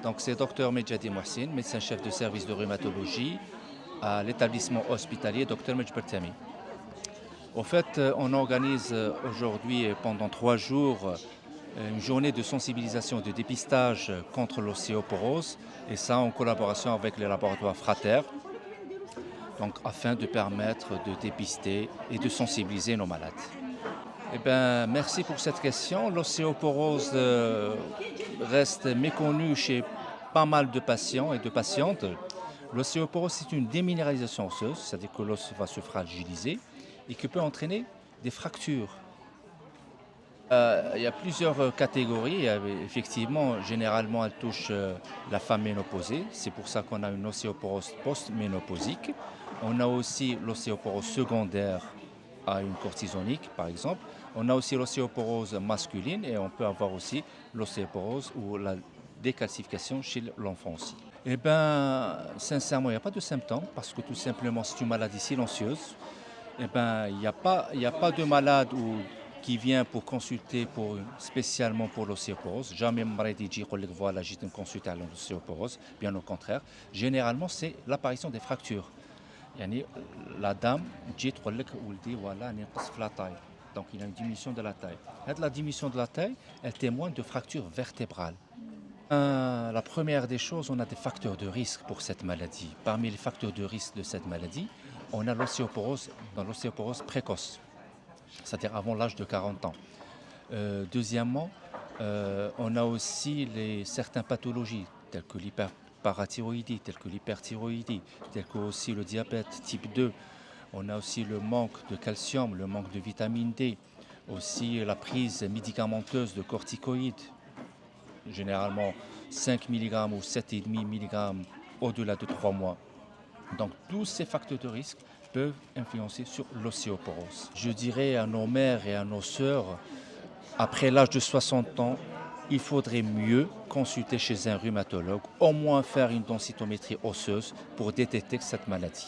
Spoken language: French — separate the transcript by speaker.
Speaker 1: Donc c'est Dr Medjadi Mohsin, médecin-chef de service de rhumatologie à l'établissement hospitalier Dr Medjber Tami. Au fait, on organise aujourd'hui pendant 3 jours une journée de sensibilisation et de dépistage contre l'ostéoporose, et ça en collaboration avec les laboratoires Frater, donc afin de permettre de dépister et de sensibiliser nos malades. Eh bien, merci pour cette question. L'ostéoporose reste méconnue chez pas mal de patients et de patientes. L'ostéoporose, c'est une déminéralisation osseuse, c'est-à-dire que l'os va se fragiliser et qui peut entraîner des fractures. Il y a plusieurs catégories. Effectivement, généralement, elle touche la femme ménopausée. C'est pour ça qu'on a une ostéoporose post-ménopausique. On a aussi l'ostéoporose secondaire à une cortisonique, par exemple. On a aussi l'ostéoporose masculine et on peut avoir aussi l'ostéoporose ou la décalcification chez l'enfant aussi. Eh bien, sincèrement, il n'y a pas de symptômes parce que tout simplement, c'est une maladie silencieuse. Eh bien, il y a pas de malade qui vient pour consulter spécialement pour l'ostéoporose. Jamais malade dit voilà, j'ai une consultation à l'ostéoporose. Bien au contraire. Généralement, c'est l'apparition des fractures. La dame dit voilà, la taille. Donc il y a une diminution de la taille. La diminution de la taille, elle témoigne de fractures vertébrales. La première des choses, on a des facteurs de risque pour cette maladie. Parmi les facteurs de risque de cette maladie, on a l'ostéoporose précoce, c'est-à-dire avant l'âge de 40 ans. Deuxièmement, on a aussi certaines pathologies telles que l'hyperparathyroïdie, telles que l'hyperthyroïdie, telles que aussi le diabète type 2. On a aussi le manque de calcium, le manque de vitamine D, aussi la prise médicamenteuse de corticoïdes, généralement 5 mg ou 7,5 mg au-delà de 3 mois. Donc tous ces facteurs de risque peuvent influencer sur l'ostéoporose. Je dirais à nos mères et à nos sœurs, après l'âge de 60 ans, il faudrait mieux consulter chez un rhumatologue, au moins faire une densitométrie osseuse pour détecter cette maladie.